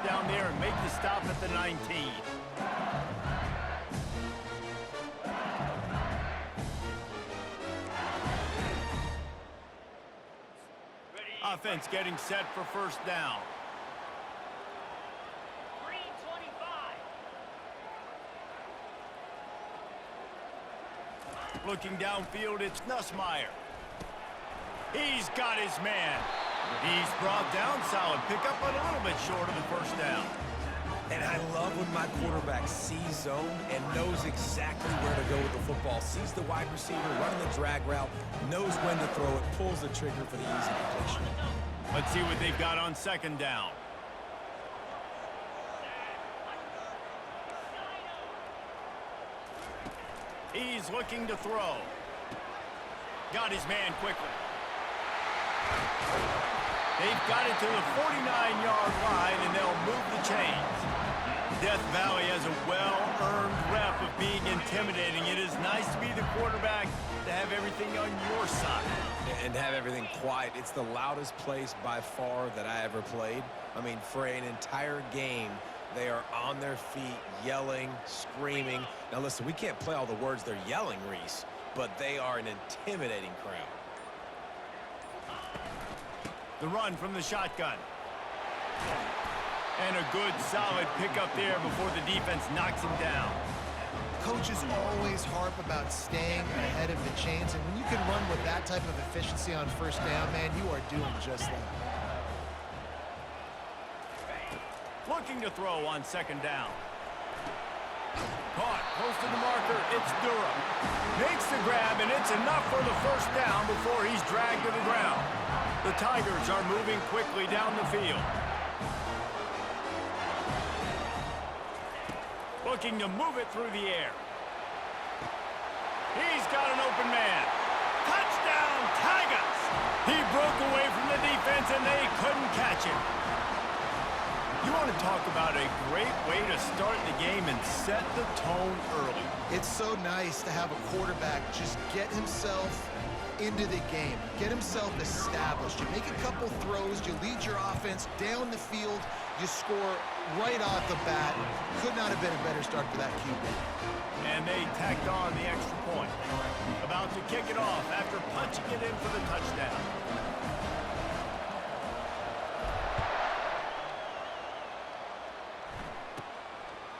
down there and make the stop at the 19. Offense getting set for first down. Looking downfield, it's Nussmeier. He's got his man. He's brought down, solid pickup, but a little bit short of the first down. And I love when my quarterback sees zone and knows exactly where to go with the football. Sees the wide receiver running the drag route, knows when to throw it, pulls the trigger for the easy completion. Let's see what they've got on second down. He's looking to throw. Got his man quickly. They've got it to the 49-yard line, and they'll move the chains. Death Valley has a well-earned rep of being intimidating. It is nice to be the quarterback, to have everything on your side. And to have everything quiet. It's the loudest place by far that I ever played. I mean, for an entire game, they are on their feet, yelling, screaming. Now, listen, we can't play all the words they're yelling, Reese, but they are an intimidating crowd. The run from the shotgun. And a good, solid pickup there before the defense knocks him down. Coaches always harp about staying ahead of the chains, and when you can run with that type of efficiency on first down, man, you are doing just that. Looking to throw on second down. Caught, close to the marker, it's Durham. Makes the grab, and it's enough for the first down before he's dragged to the ground. The Tigers are moving quickly down the field. Looking to move it through the air. He's got an open man. Touchdown, Tigers! He broke away from the defense, and they couldn't catch him. You want to talk about a great way to start the game and set the tone early. It's so nice to have a quarterback just get himself into the game, get himself established. You make a couple throws, you lead your offense down the field, you score right off the bat. Could not have been a better start for that QB. And they tacked on the extra point. About to kick it off after punching it in for the touchdown.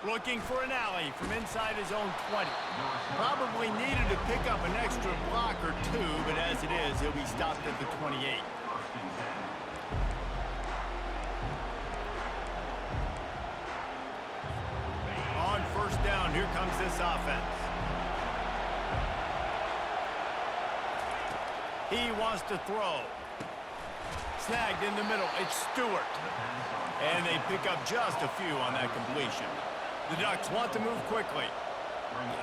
Looking for an alley from inside his own 20. Probably needed to pick up an extra block or two, but as it is, he'll be stopped at the 28. On first down, here comes this offense. He wants to throw. Snagged in the middle, it's Stewart. And they pick up just a few on that completion. The Ducks want to move quickly.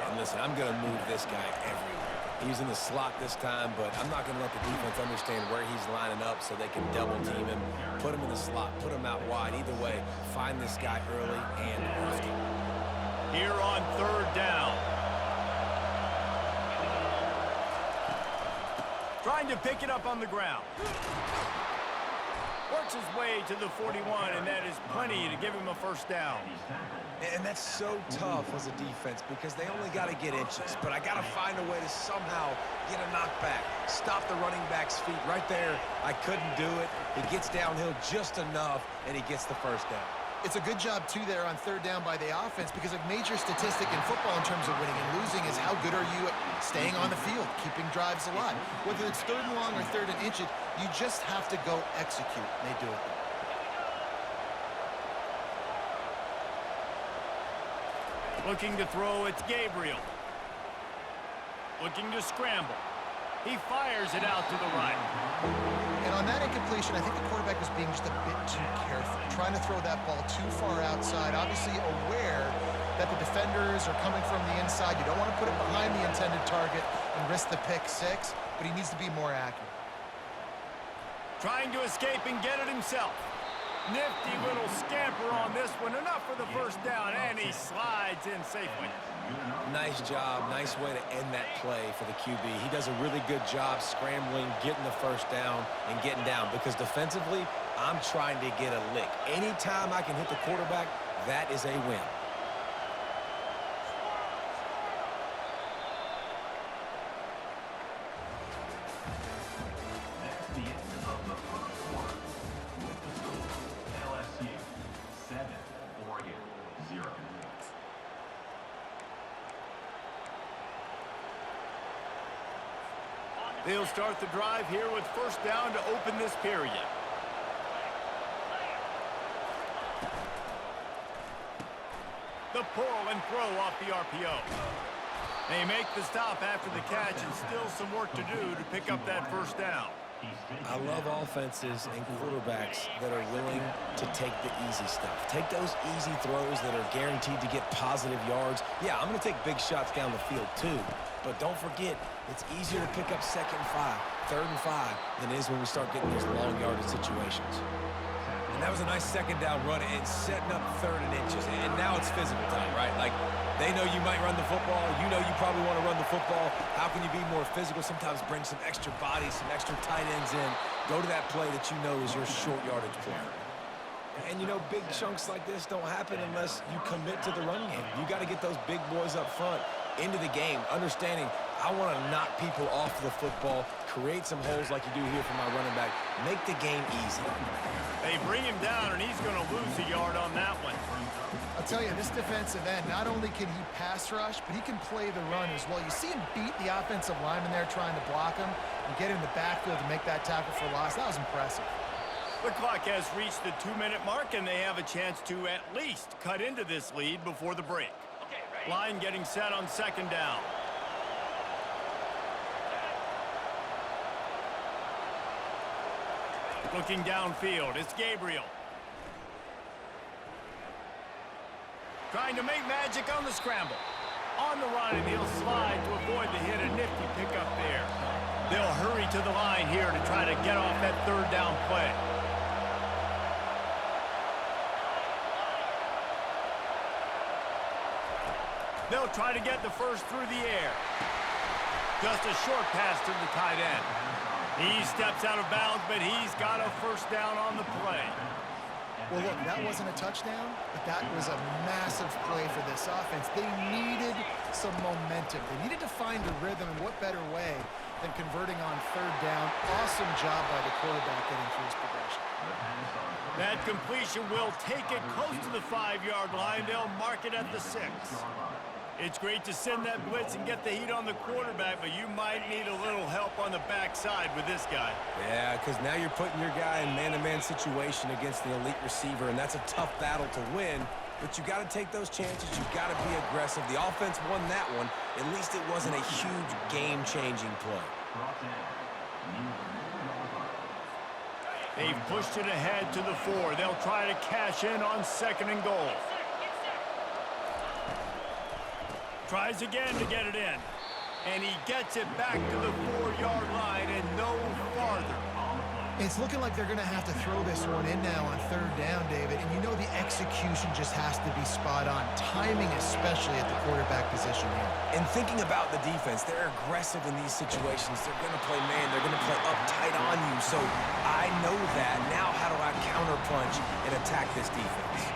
And listen, I'm going to move this guy everywhere. He's in the slot this time, but I'm not going to let the defense understand where he's lining up so they can double team him, put him in the slot, put him out wide. Either way, find this guy early and often. Here on third down. Trying to pick it up on the ground. Works his way to the 41, and that is plenty to give him a first down. And that's so tough as a defense because they only got to get inches. But I got to find a way to somehow get a knockback, stop the running back's feet right there. I couldn't do it. He gets downhill just enough, and he gets the first down. It's a good job, too, there on third down by the offense because a major statistic in football in terms of winning and losing is how good are you at staying on the field, keeping drives alive. Whether it's third and long or third and inches, you just have to go execute, and they do it. Looking to throw, it's Gabriel. Looking to scramble. He fires it out to the right. And on that incompletion, I think the quarterback was being just a bit too careful, trying to throw that ball too far outside, obviously aware that the defenders are coming from the inside. You don't want to put it behind the intended target and risk the pick six, but he needs to be more accurate. Trying to escape and get it himself. Nifty little scamper on this one. Enough for the first down, and he slides in safely. Nice job. Nice way to end that play for the QB. He does a really good job scrambling, getting the first down, and getting down. Because defensively, I'm trying to get a lick. Anytime I can hit the quarterback, that is a win. LSU 7, Oregon 0. They'll start the drive here with first down to open this period. The pull and throw off the RPO. They make the stop after the catch, and still some work to do to pick up that first down. I love offenses and quarterbacks that are willing to take the easy stuff. Take those easy throws that are guaranteed to get positive yards. Yeah, I'm going to take big shots down the field too, but don't forget, it's easier to pick up 2nd and 5, 3rd and 5 than it is when we start getting these long yardage situations. And that was a nice 2nd down run and setting up 3rd and inches. And now it's physical time, right? Like, they know you might run the football. You know you probably want to run the football. How can you be more physical? Sometimes bring some extra bodies, some extra tight ends in. Go to that play that you know is your short yardage play. And, you know, big chunks like this don't happen unless you commit to the run game. You got to get those big boys up front into the game, understanding I want to knock people off the football, create some holes like you do here for my running back, make the game easy. They bring him down, and he's going to lose a yard on that one. I'll tell you, this defensive end, not only can he pass rush, but he can play the run as well. You see him beat the offensive lineman there trying to block him and get in the backfield to make that tackle for loss. That was impressive. The clock has reached the 2-minute mark, and they have a chance to at least cut into this lead before the break. Line getting set on 2nd down. Looking downfield, it's Gabriel. Trying to make magic on the scramble. On the run, and he'll slide to avoid the hit. A nifty pickup there. They'll hurry to the line here to try to get off that 3rd down play. They'll try to get the first through the air. Just a short pass to the tight end. He steps out of bounds, but he's got a first down on the play. Well, look, that wasn't a touchdown, but that was a massive play for this offense. They needed some momentum. They needed to find a rhythm, and what better way than converting on 3rd down. Awesome job by the quarterback getting through his progression. That completion will take it close to the 5-yard line. They'll mark it at the 6. It's great to send that blitz and get the heat on the quarterback, but you might need a little help on the backside with this guy. Yeah, because now you're putting your guy in man-to-man situation against the elite receiver, and that's a tough battle to win. But you got to take those chances. You got to be aggressive. The offense won that one. At least it wasn't a huge game-changing play. They've pushed it ahead to the 4. They'll try to cash in on 2nd and goal. Tries again to get it in. And he gets it back to the 4-yard line and no farther. It's looking like they're going to have to throw this one in now on 3rd down, David. And you know the execution just has to be spot on. Timing, especially at the quarterback position here. And thinking about the defense, they're aggressive in these situations. They're going to play man. They're going to play up tight on you. So I know that. Now how do I counterpunch and attack this defense?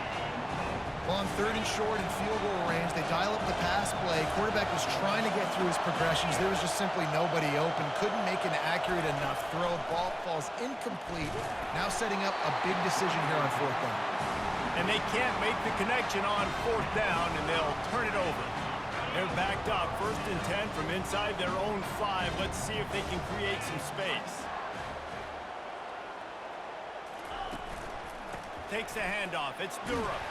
Well, on 3rd and short and field goal range, they dial up the pass play. Quarterback was trying to get through his progressions. There was just simply nobody open. Couldn't make an accurate enough throw. Ball falls incomplete. Now setting up a big decision here on 4th down. And they can't make the connection on 4th down, and they'll turn it over. They're backed up 1st and 10 from inside their own 5. Let's see if they can create some space. Takes the handoff. It's Durham.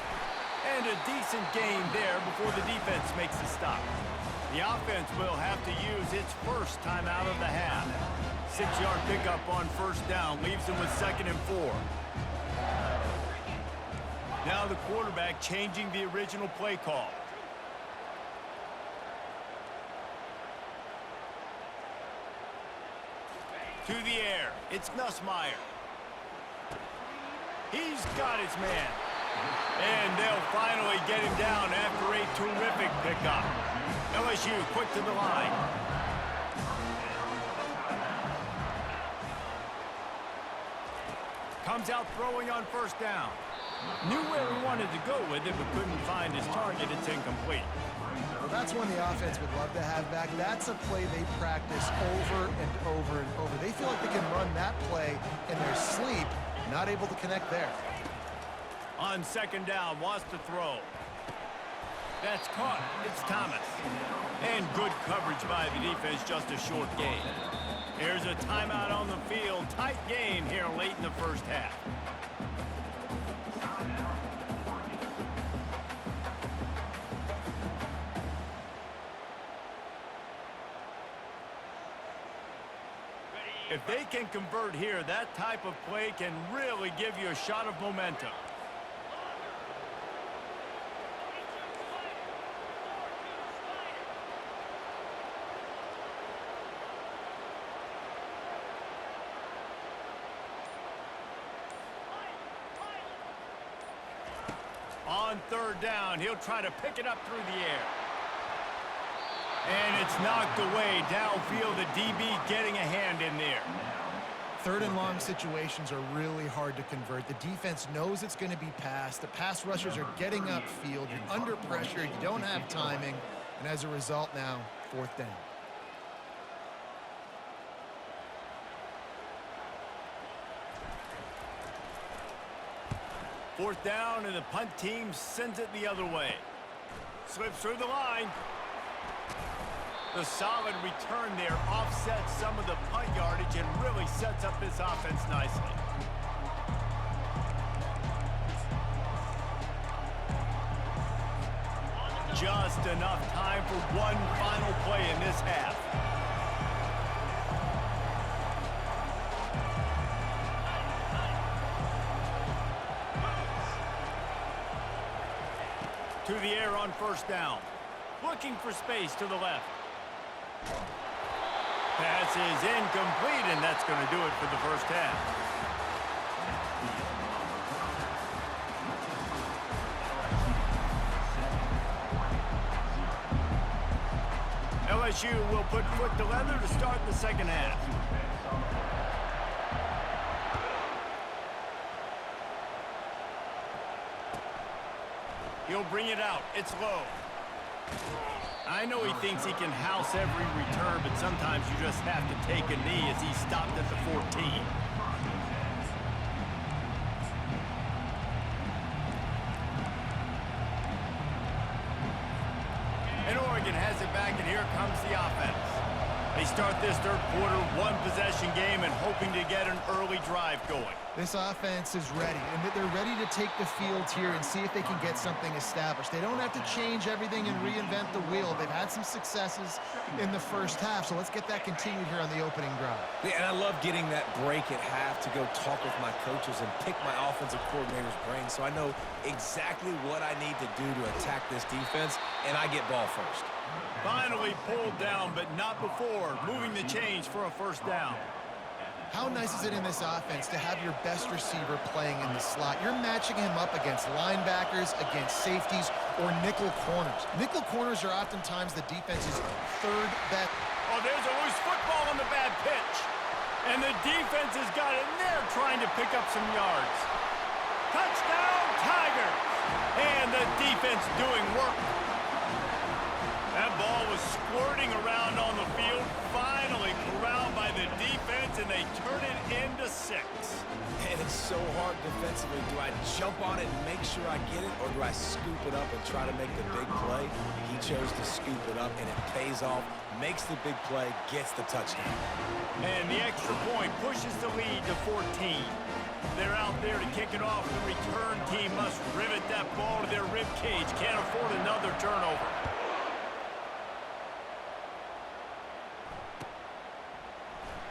And a decent gain there before the defense makes the stop. The offense will have to use its first timeout of the half. 6-yard pickup on 1st down leaves them with 2nd and 4. Now the quarterback changing the original play call. To the air. It's Nussmeier. He's got his man. And they'll finally get him down after a terrific pickup. LSU quick to the line. Comes out throwing on first down. Knew where he wanted to go with it, but couldn't find his target. It's incomplete. Well, that's one the offense would love to have back. That's a play they practice over and over and over. They feel like they can run that play in their sleep, not able to connect there. On second down, wants to throw. That's caught. It's Thomas. And good coverage by the defense, just a short gain. Here's a timeout on the field. Tight game here late in the first half. If they can convert here, that type of play can really give you a shot of momentum. On third down, he'll try to pick it up through the air. And it's knocked away downfield. The DB getting a hand in there. Third and long situations are really hard to convert. The defense knows it's going to be passed. The pass rushers are getting upfield. You're under pressure. You don't have timing. And as a result now, fourth down. Fourth down, and the punt team sends it the other way. Slips through the line. The solid return there offsets some of the punt yardage and really sets up this offense nicely. Just enough time for one final play in this half. To the air on first down. Looking for space to the left. Pass is incomplete, and that's going to do it for the first half. LSU will put foot to leather to start the second half. He'll bring it out. It's low. I know he thinks he can house every return, but sometimes you just have to take a knee as he stopped at the 14. And Oregon has it back, and here comes the offense. They start this third quarter, one-possession game, and hoping to get an early drive going. This offense is ready, and they're ready to take the field here and see if they can get something established. They don't have to change everything and reinvent the wheel. They've had some successes in the first half, so let's get that continued here on the opening drive. Yeah, and I love getting that break at half to go talk with my coaches and pick my offensive coordinator's brain so I know exactly what I need to do to attack this defense, and I get ball first. Finally pulled down, but not before. Moving the chains for a first down. How nice is it in this offense to have your best receiver playing in the slot? You're matching him up against linebackers, against safeties, or nickel corners. Nickel corners are oftentimes the defense's third best. Oh, there's a loose football on the bad pitch. And the defense has got it in there trying to pick up some yards. Touchdown, Tigers! And the defense doing work. That ball was squirting around on the field, finally corralled by the defense, and they turn it into 6. And it's so hard defensively. Do I jump on it and make sure I get it, or do I scoop it up and try to make the big play? He chose to scoop it up, and it pays off, makes the big play, gets the touchdown. And the extra point pushes the lead to 14. They're out there to kick it off. The return team must rivet that ball to their rib cage. Can't afford another turnover.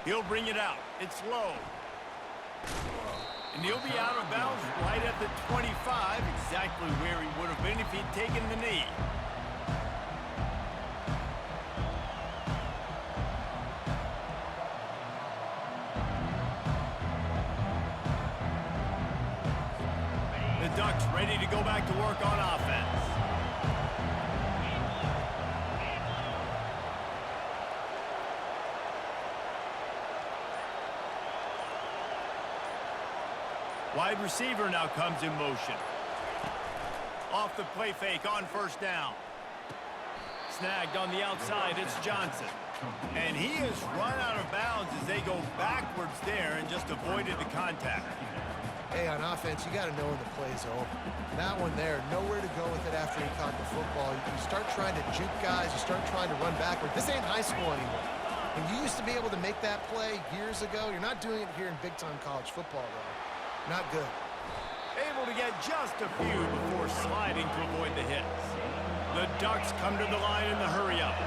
He'll bring it out. It's low. And he'll be out of bounds right at the 25, exactly where he would have been if he'd taken the knee. The Ducks ready to go back to work on offense. Wide receiver now comes in motion. Off the play fake on first down. Snagged on the outside, it's Johnson. And he has run out of bounds as they go backwards there and just avoided the contact. Hey, on offense, you got to know when the play's over. That one there, nowhere to go with it after he caught the football. You start trying to juke guys, you start trying to run backward. This ain't high school anymore. When you used to be able to make that play years ago, you're not doing it here in big-time college football, though. Not good. Able to get just a few before sliding to avoid the hits. The Ducks come to the line in the hurry-up.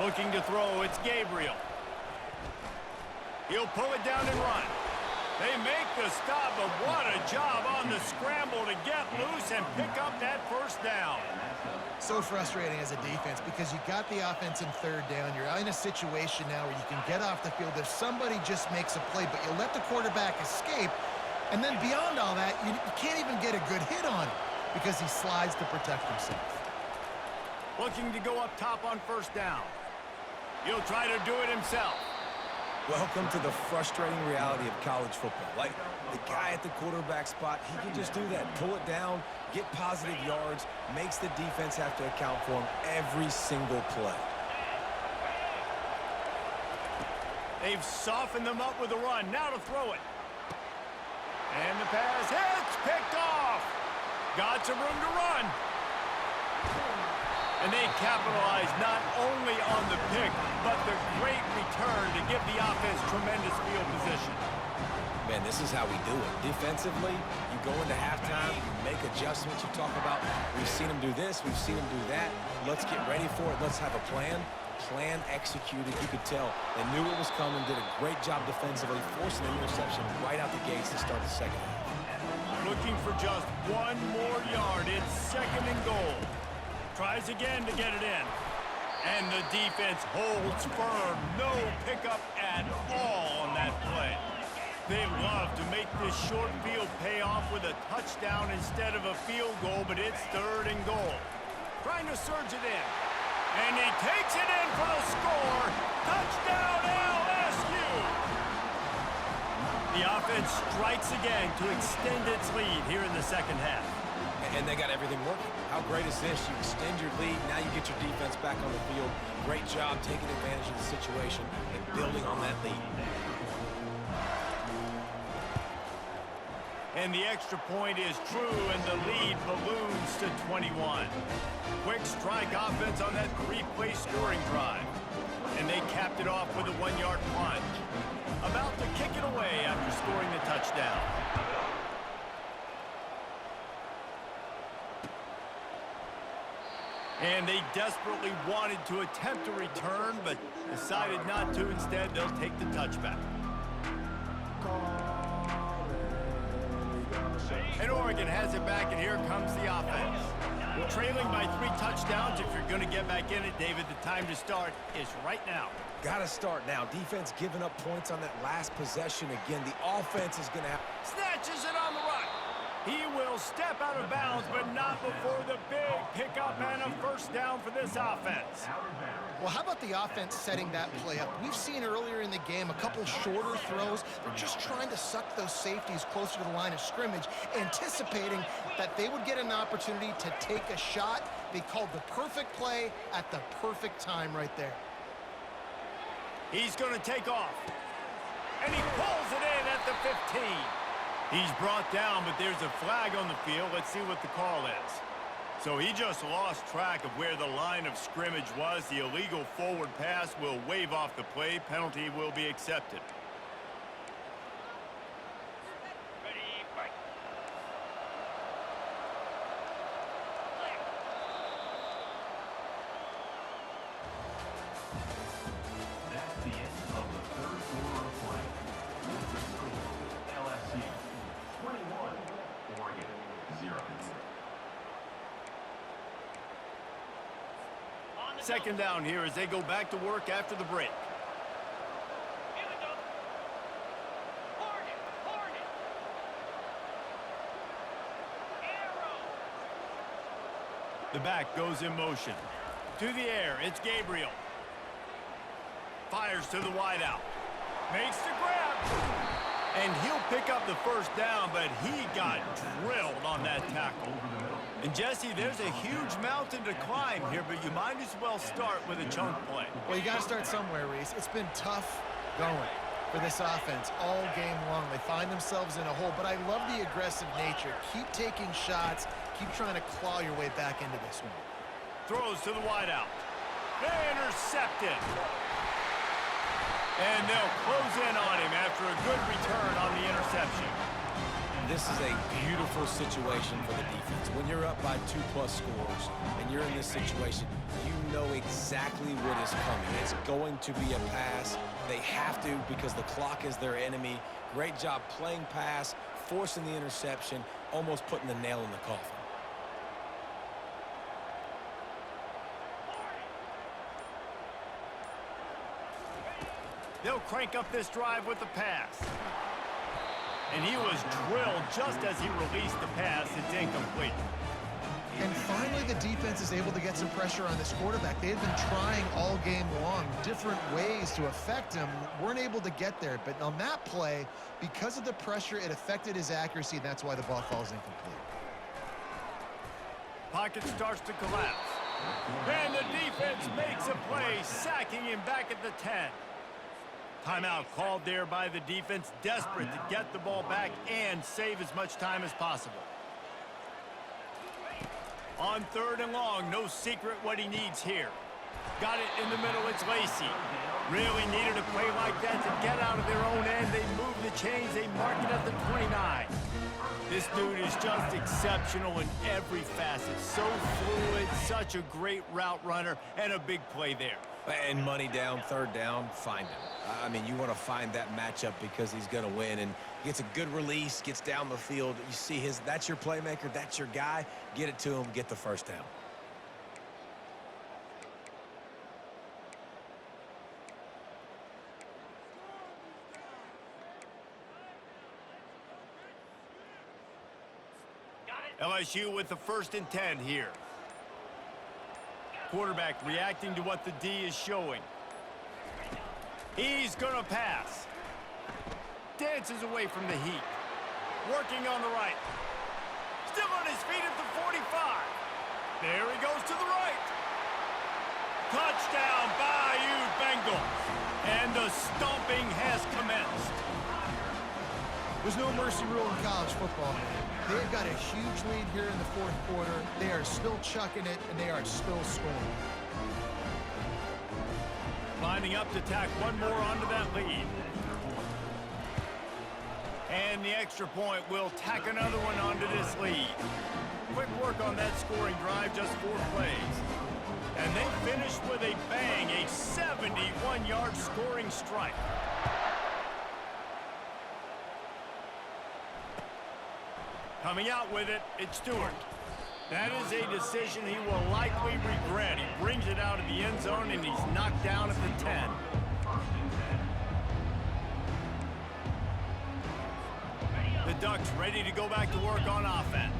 Looking to throw, it's Gabriel. He'll pull it down and run. They make the stop, but what a job on the scramble to get loose and pick up that first down. So frustrating as a defense because you got the offense in third down. You're in a situation now where you can get off the field if somebody just makes a play, but you let the quarterback escape, and then beyond all that, you can't even get a good hit on him because he slides to protect himself. Looking to go up top on first down. He'll try to do it himself. Welcome to the frustrating reality of college football. Like, the guy at the quarterback spot, he can just do that. Pull it down, get positive yards, makes the defense have to account for him every single play. They've softened them up with a run. Now to throw it. And the pass hits, picked off. Got some room to run. And they capitalize not only on the pick, but the great return to give the offense tremendous field position. Man, this is how we do it. Defensively, you go into halftime, you make adjustments. You talk about, we've seen them do this, we've seen them do that. Let's get ready for it. Let's have a plan. Plan executed. You could tell they knew it was coming, did a great job defensively, forcing an interception right out the gates to start the second half. Looking for just one more yard. It's second and goal. Tries again to get it in. And the defense holds firm. No pickup at all on that play. They love to make this short field pay off with a touchdown instead of a field goal, but it's third and goal. Trying to surge it in. And he takes it in for the score. Touchdown LSU! The offense strikes again to extend its lead here in the second half. And they got everything working. How great is this? You extend your lead, now you get your defense back on the field. Great job taking advantage of the situation and building on that lead. And the extra point is true, and the lead balloons to 21. Quick strike offense on that three-play scoring drive. And they capped it off with a one-yard plunge. About to kick it away after scoring the touchdown. And they desperately wanted to attempt a return, but decided not to. Instead, they'll take the touchback. And Oregon has it back, and here comes the offense. Trailing by 3 touchdowns. If you're going to get back in it, David, the time to start is right now. Got to start now. Defense giving up points on that last possession. Again, the offense is going to have... Snatches it on the run. He will step out of bounds, but not before the big pickup and a first down for this offense. Well, how about the offense setting that play up? We've seen earlier in the game a couple shorter throws. They're just trying to suck those safeties closer to the line of scrimmage, anticipating that they would get an opportunity to take a shot. They called the perfect play at the perfect time right there. He's going to take off. And he pulls it in at the 15. He's brought down, but there's a flag on the field. Let's see what the call is. So he just lost track of where the line of scrimmage was. The illegal forward pass will wave off the play. Penalty will be accepted. Ready, fight. That's the end of the third quarter of play. LSU 21, Oregon 0. Second down here as they go back to work after the break. Here we go. Hornet. Arrow. The back goes in motion. To the air, it's Gabriel. Fires to the wideout. Makes the grab. And he'll pick up the first down, but he got drilled on that tackle. And Jesse, there's a huge mountain to climb here, but you might as well start with a chunk play. Well, you got to start somewhere, Reese. It's been tough going for this offense all game long. They find themselves in a hole, but I love the aggressive nature. Keep taking shots. Keep trying to claw your way back into this one. Throws to the wideout. Intercepted. And they'll close in on him after a good return on the interception. This is a beautiful situation for the defense. When you're up by 2+ scores and you're in this situation, you know exactly what is coming. It's going to be a pass. They have to because the clock is their enemy. Great job playing pass, forcing the interception, almost putting the nail in the coffin. They'll crank up this drive with the pass. And he was drilled just as he released the pass. It's incomplete. And finally, the defense is able to get some pressure on this quarterback. They had been trying all game long, different ways to affect him. Weren't able to get there. But on that play, because of the pressure, it affected his accuracy, and that's why the ball falls incomplete. Pocket starts to collapse. And the defense makes a play, sacking him back at the 10. Timeout called there by the defense, desperate to get the ball back and save as much time as possible. On 3rd and long, no secret what he needs here. Got it in the middle, it's Lacey. Really needed a play like that to get out of their own end. They move the chains, they mark it at the 29. This dude is just exceptional in every facet. So fluid, such a great route runner, and a big play there. And money down, 3rd down, find him. I mean, you want to find that matchup because he's going to win. And gets a good release, gets down the field. You see that's your playmaker, that's your guy. Get it to him, get the first down. LSU with the 1st and 10 here. Quarterback reacting to what the D is showing. He's going to pass. Dances away from the heat. Working on the right. Still on his feet at the 45. There he goes to the right. Touchdown, Bayou Bengals. And the stomping has commenced. There's no mercy rule in college football, man. They've got a huge lead here in the 4th quarter. They are still chucking it, and they are still scoring. Lining up to tack one more onto that lead. And the extra point will tack another one onto this lead. Quick work on that scoring drive, just 4 plays. And they finish with a bang, a 71-yard scoring strike. Coming out with it, it's Stewart. That is a decision he will likely regret. He brings it out of the end zone, and he's knocked down at the 10. The Ducks ready to go back to work on offense.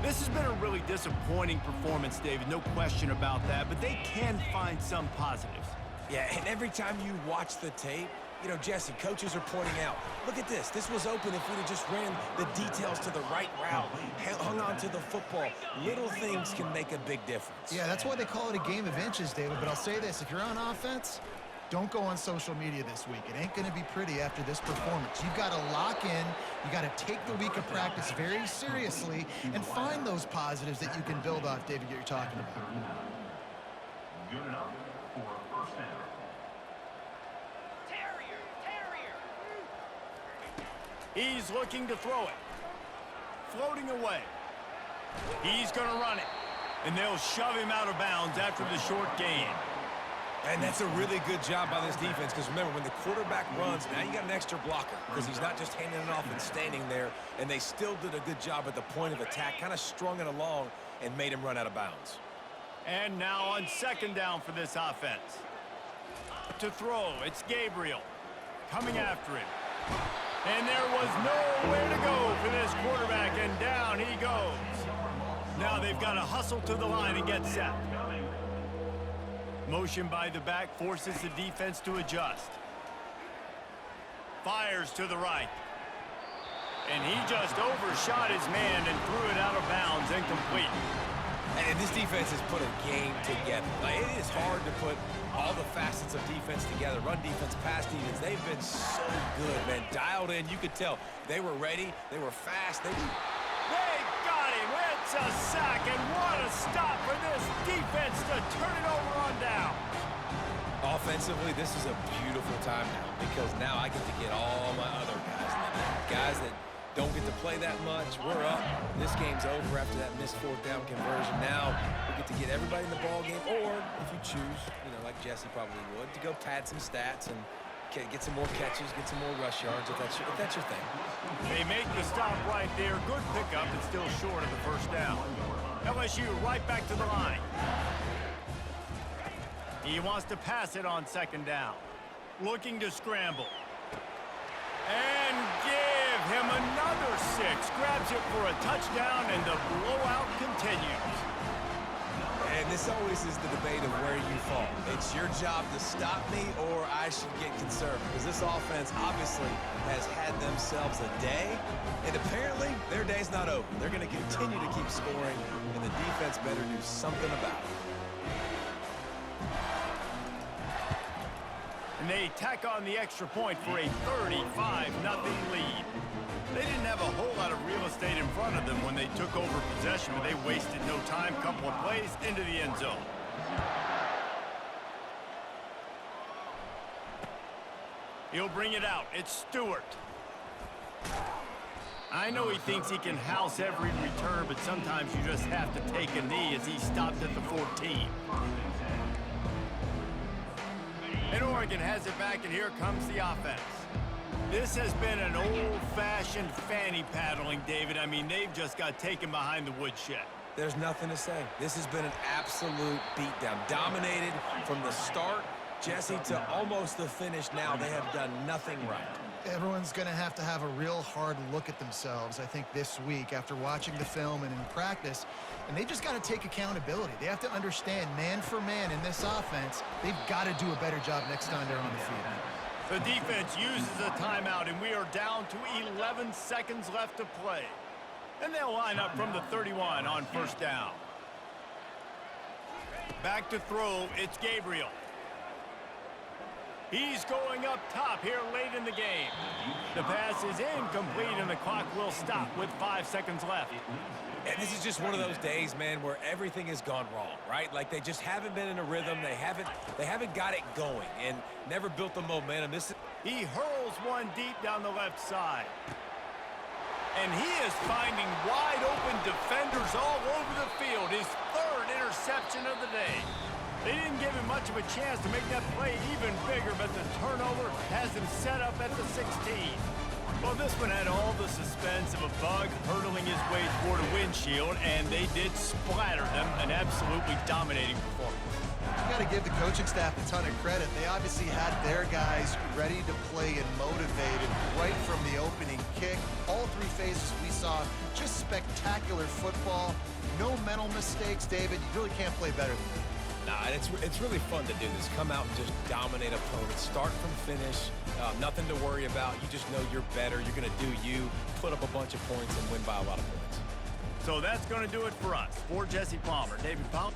This has been a really disappointing performance, David, no question about that, but they can find some positives. Yeah, and every time you watch the tape, you know, Jesse, coaches are pointing out, look at this. This was open if we'd have just ran the details to the right route, hung on to the football. Little things can make a big difference. Yeah, that's why they call it a game of inches, David. But I'll say this, if you're on offense, don't go on social media this week. It ain't going to be pretty after this performance. You've got to lock in. You got to take the week of practice very seriously and find those positives that you can build off, David, that you're talking about. Good enough for a first down. He's looking to throw it. Floating away. He's going to run it. And they'll shove him out of bounds after the short gain. And that's a really good job by this defense because remember, when the quarterback runs, now you got an extra blocker because he's not just handing it off and standing there. And they still did a good job at the point of attack, kind of strung it along and made him run out of bounds. And now on 2nd down for this offense. To throw, it's Gabriel. Coming after him. And there was nowhere to go for this quarterback, and down he goes. Now they've got to hustle to the line and get set. Motion by the back forces the defense to adjust. Fires to the right. And he just overshot his man and threw it out of bounds, incomplete. And this defense has put a game together. Like, it is hard to put all the facets of defense together. Run defense, pass defense. They've been so good, man. Dialed in. You could tell they were ready. They were fast. They got him. It's a sack, and what a stop for this defense to turn it over on down. Offensively, this is a beautiful time now because now I get to get all my other guys that don't get to play that much. We're up. This game's over after that missed fourth down conversion. Now we get to get everybody in the ball game, or if you choose, like Jesse probably would, to go pad some stats and get some more catches, get some more rush yards if that's your thing. They make the stop right there. Good pickup, but still short of the first down. LSU right back to the line. He wants to pass it on second down. Looking to scramble. And give him another 6. Grabs it for a touchdown, and the blowout continues. And this always is the debate of where you fall. It's your job to stop me, or I should get conservative. Because this offense obviously has had themselves a day, and apparently their day's not over. They're going to continue to keep scoring, and the defense better do something about it. And they tack on the extra point for a 35-0 lead. They didn't have a whole lot of real estate in front of them when they took over possession, but they wasted no time. Couple of plays into the end zone. He'll bring it out. It's Stewart. I know he thinks he can house every return, but sometimes you just have to take a knee as he stopped at the 14. And Oregon has it back, and here comes the offense. This has been an old-fashioned fanny paddling, David. I mean, they've just got taken behind the woodshed. There's nothing to say. This has been an absolute beatdown. Dominated from the start, Jesse, to almost the finish now. They have done nothing right. Everyone's going to have a real hard look at themselves, I think, this week after watching the film and in practice. And they just got to take accountability. They have to understand, man for man in this offense, they've got to do a better job next time they're on the field. The defense uses a timeout, and we are down to 11 seconds left to play. And they'll line up from the 31 on first down. Back to throw, it's Gabriel. He's going up top here late in the game. The pass is incomplete, and the clock will stop with 5 seconds left. And this is just one of those days, man, where everything has gone wrong, right? Like, they just haven't been in a rhythm. They haven't got it going and never built the momentum. He hurls one deep down the left side. And he is finding wide-open defenders all over the field. His third interception of the day. They didn't give him much of a chance to make that play even bigger, but the turnover has him set up at the 16. Well, this one had all the suspense of a bug hurtling his way toward a windshield, and they did splatter them. An absolutely dominating performance. You got to give the coaching staff a ton of credit. They obviously had their guys ready to play and motivated right from the opening kick. All 3 phases we saw, just spectacular football. No mental mistakes, David. You really can't play better than that. Nah, it's really fun to do this. Come out and just dominate opponents. Start from finish. Nothing to worry about. You just know you're better. You're going to do you, put up a bunch of points, and win by a lot of points. So that's going to do it for us. For Jesse Palmer, David Palmer.